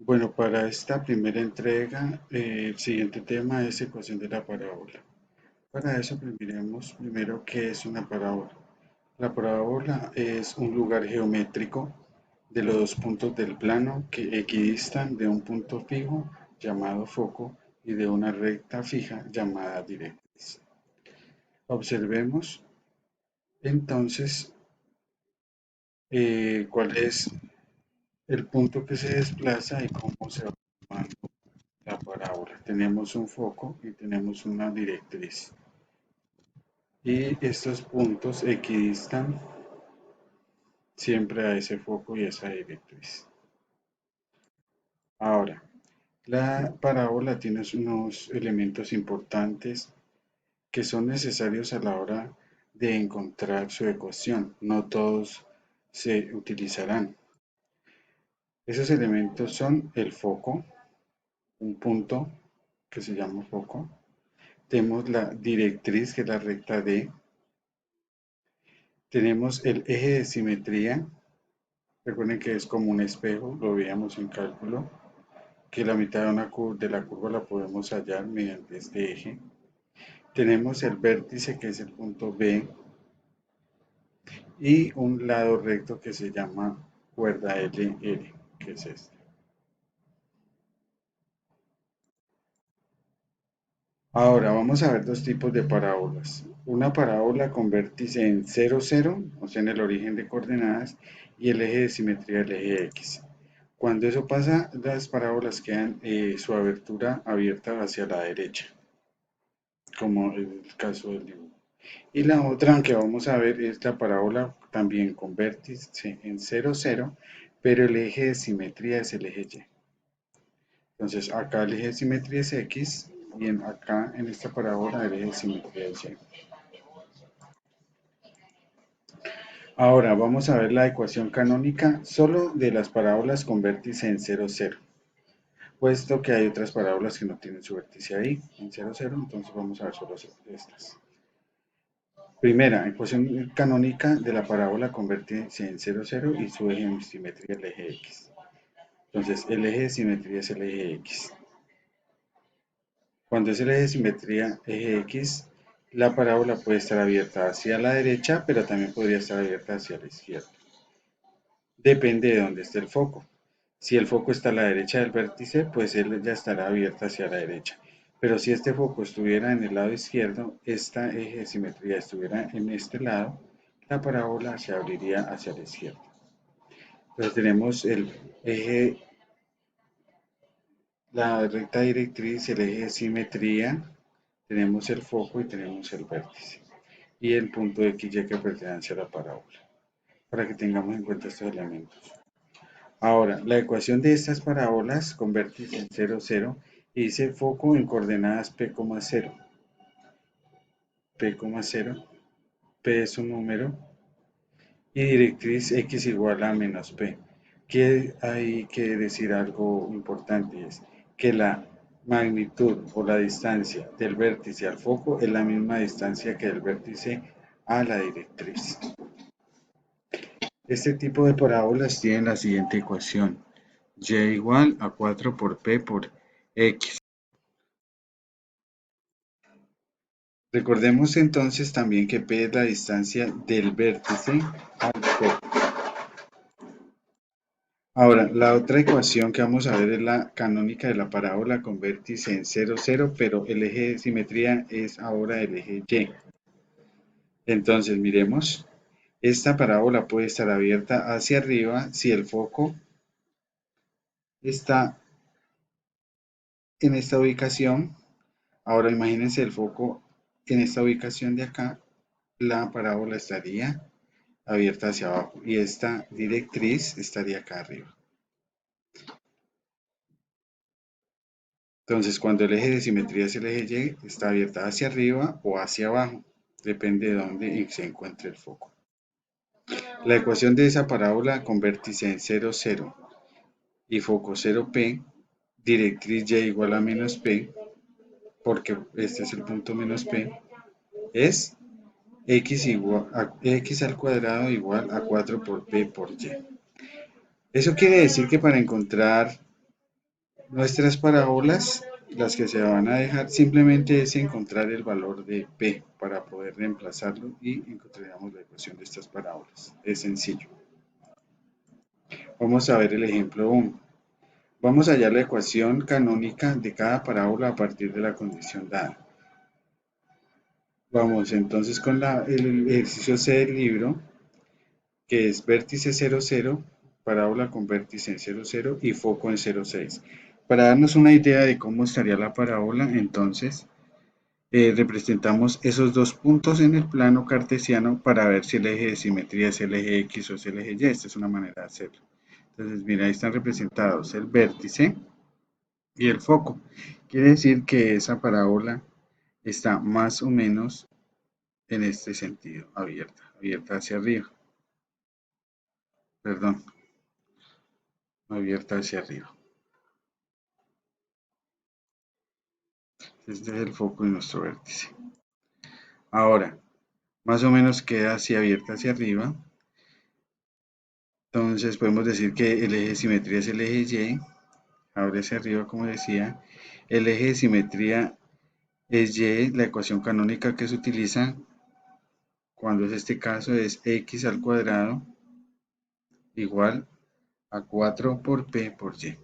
Bueno, para esta primera entrega, el siguiente tema es ecuación de la parábola. Para eso miremos primero qué es una parábola. La parábola es un lugar geométrico de los dos puntos del plano que equidistan de un punto fijo llamado foco y de una recta fija llamada directriz. Observemos entonces cuál es el punto que se desplaza y cómo se va formando la parábola. Tenemos un foco y tenemos una directriz. Y estos puntos equidistan siempre a ese foco y a esa directriz. Ahora, la parábola tiene unos elementos importantes que son necesarios a la hora de encontrar su ecuación. No todos se utilizarán. Esos elementos son el foco, un punto que se llama foco. Tenemos la directriz, que es la recta D. Tenemos el eje de simetría. Recuerden que es como un espejo, lo veíamos en cálculo, que la mitad de la curva la podemos hallar mediante este eje. Tenemos el vértice, que es el punto B, y un lado recto que se llama cuerda LL, que es este. Ahora vamos a ver dos tipos de parábolas. Una parábola con vértice en 0, 0, o sea en el origen de coordenadas, y el eje de simetría del eje X. Cuando eso pasa, las parábolas quedan su abertura abierta hacia la derecha, como el caso del dibujo. Y la otra que vamos a ver es la parábola también con vértice en 0, 0, pero el eje de simetría es el eje Y. Entonces acá el eje de simetría es X y acá en esta parábola el eje de simetría es Y. Ahora vamos a ver la ecuación canónica solo de las parábolas con vértice en 0, 0. Puesto que hay otras parábolas que no tienen su vértice ahí, en 0, 0, entonces vamos a ver solo estas. Primera, ecuación canónica de la parábola con vértice en 0, 0 y su eje de simetría el eje X. Entonces, el eje de simetría es el eje X. Cuando es el eje de simetría eje X, la parábola puede estar abierta hacia la derecha, pero también podría estar abierta hacia la izquierda. Depende de dónde esté el foco. Si el foco está a la derecha del vértice, pues él ya estará abierta hacia la derecha. Pero si este foco estuviera en el lado izquierdo, esta eje de simetría estuviera en este lado, la parábola se abriría hacia la izquierda. Entonces tenemos el eje, la recta directriz, el eje de simetría, tenemos el foco y tenemos el vértice. Y el punto X y que pertenece a la parábola, para que tengamos en cuenta estos elementos. Ahora, la ecuación de estas parábolas con vértice en 0, 0 dice foco en coordenadas P, 0. P, 0, P es un número y directriz X igual a menos P. Que hay que decir algo importante, es que la magnitud o la distancia del vértice al foco es la misma distancia que del vértice a la directriz. Este tipo de parábolas tienen la siguiente ecuación: y igual a 4 por P por X. Recordemos entonces también que P es la distancia del vértice al foco. Ahora, la otra ecuación que vamos a ver es la canónica de la parábola con vértice en 0, 0, pero el eje de simetría es ahora el eje Y. Entonces, miremos, esta parábola puede estar abierta hacia arriba si el foco está en esta ubicación. Ahora imagínense el foco en esta ubicación de acá, la parábola estaría abierta hacia abajo y esta directriz estaría acá arriba. Entonces, cuando el eje de simetría es el eje Y, está abierta hacia arriba o hacia abajo, depende de dónde se encuentre el foco. La ecuación de esa parábola con vértice en 0, 0 y foco 0P, directriz Y igual a menos P, porque este es el punto menos P, es x al cuadrado igual a 4 por P por Y. Eso quiere decir que para encontrar Nuestras parábolas, las que se van a dejar, simplemente es encontrar el valor de P para poder reemplazarlo y encontraríamos la ecuación de estas parábolas. Es sencillo. Vamos a ver el ejemplo 1. Vamos a hallar la ecuación canónica de cada parábola a partir de la condición dada. Vamos entonces con el ejercicio C del libro, que es vértice 0, 0, parábola con vértice en 0, 0 y foco en 0, 6. Para darnos una idea de cómo estaría la parábola, entonces representamos esos dos puntos en el plano cartesiano para ver si el eje de simetría es el eje X o es el eje Y. Esta es una manera de hacerlo. Entonces, mira, ahí están representados el vértice y el foco. Quiere decir que esa parábola está más o menos en este sentido, abierta hacia arriba, perdón, abierta hacia arriba. Este es el foco de nuestro vértice. Ahora, más o menos queda así abierta hacia arriba. Entonces podemos decir que el eje de simetría es el eje Y, abre hacia arriba como decía. El eje de simetría es Y, la ecuación canónica que se utiliza cuando es este caso es x al cuadrado igual a 4 por P por Y.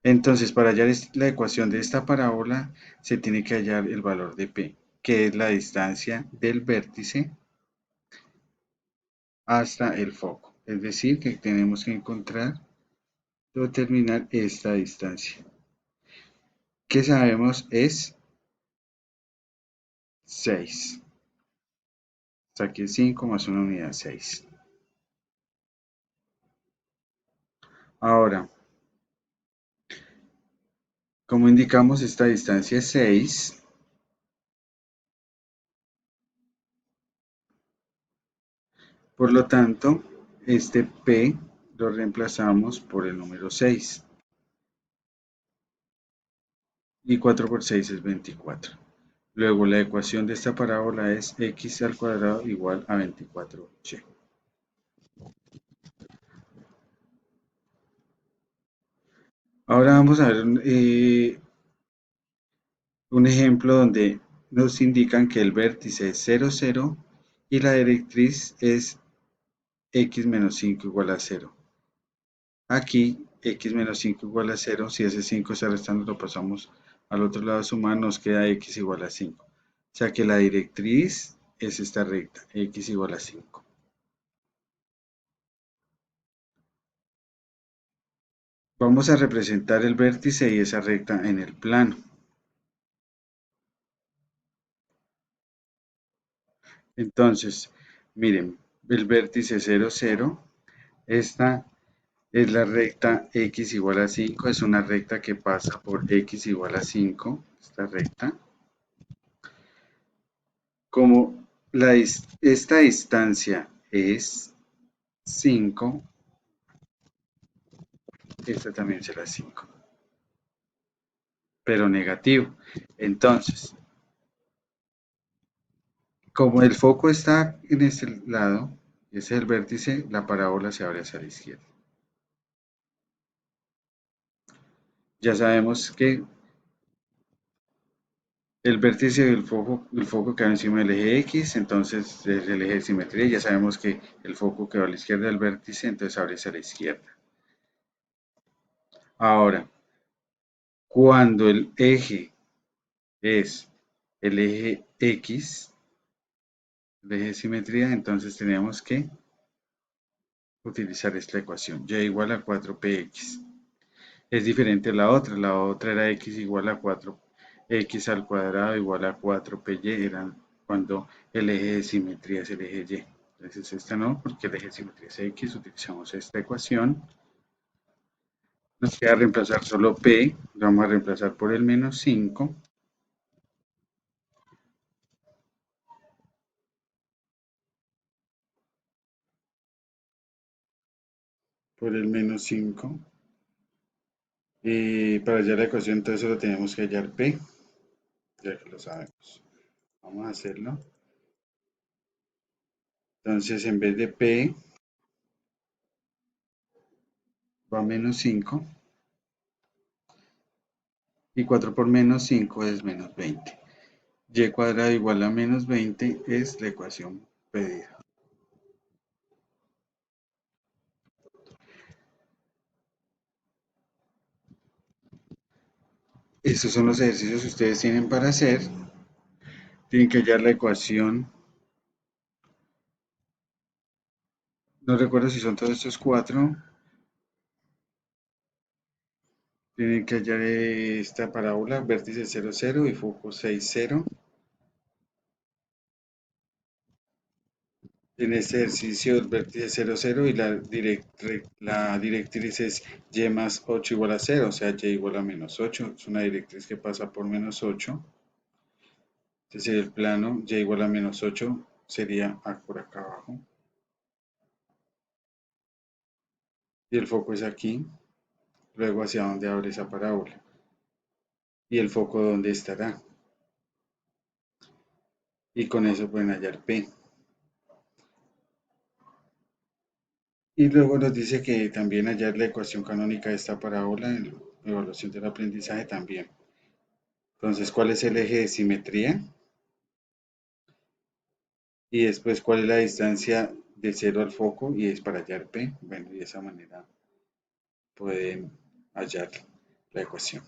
Entonces, para hallar la ecuación de esta parábola, se tiene que hallar el valor de P, que es la distancia del vértice hasta el foco. Es decir, que tenemos que encontrar o determinar esta distancia, que sabemos es 6. Saqué 5 más una unidad 6. Ahora, como indicamos, esta distancia es 6. Por lo tanto, este P lo reemplazamos por el número 6. Y 4 por 6 es 24. Luego la ecuación de esta parábola es x al cuadrado igual a 24y. Ahora vamos a ver un ejemplo donde nos indican que el vértice es 0, 0 y la directriz es x menos 5 igual a 0. Aquí x menos 5 igual a 0, si ese 5 está restando lo pasamos al otro lado sumar, nos queda x igual a 5. O sea que la directriz es esta recta, x igual a 5. Vamos a representar el vértice y esa recta en el plano. Entonces, miren, el vértice 0, 0, esta es la recta x igual a 5, es una recta que pasa por x igual a 5, esta recta. Como esta distancia es 5, esta también será 5, pero negativo. Entonces, como el foco está en este lado, ese es el vértice, la parábola se abre hacia la izquierda. Ya sabemos que el vértice del foco queda encima del eje X, entonces es el eje de simetría. Ya sabemos que el foco quedó a la izquierda del vértice, entonces abre hacia la izquierda. Ahora, cuando el eje es el eje X, el eje de simetría, entonces tenemos que utilizar esta ecuación, y igual a 4px. Es diferente a la otra era x igual a 4x al cuadrado igual a 4py, eran cuando el eje de simetría es el eje y. Entonces esta no, porque el eje de simetría es x, utilizamos esta ecuación. Nos queda reemplazar solo p, lo vamos a reemplazar por el menos 5. Por el menos 5. Y para hallar la ecuación, entonces solo tenemos que hallar p, ya que lo sabemos. Vamos a hacerlo. Entonces, en vez de p, va menos 5. Y 4 por menos 5 es menos 20. Y cuadrado igual a menos 20 es la ecuación pedida. Estos son los ejercicios que ustedes tienen para hacer. Tienen que hallar la ecuación. No recuerdo si son todos estos cuatro. Tienen que hallar esta parábola, vértice 0, 0 y foco 6, 0. En este ejercicio el vértice 0, 0 y la directriz es y más 8 igual a 0, o sea, y igual a menos 8. Es una directriz que pasa por menos 8. Este sería el plano, y igual a menos 8 sería por acá abajo. Y el foco es aquí, luego hacia donde abre esa parábola. Y el foco dónde estará. Y con eso pueden hallar P. Y luego nos dice que también hallar la ecuación canónica de esta parábola en la evaluación del aprendizaje también. Entonces, ¿cuál es el eje de simetría? Y después, ¿cuál es la distancia de 0 al foco? Y es para hallar P. Bueno, y de esa manera pueden hallar la ecuación.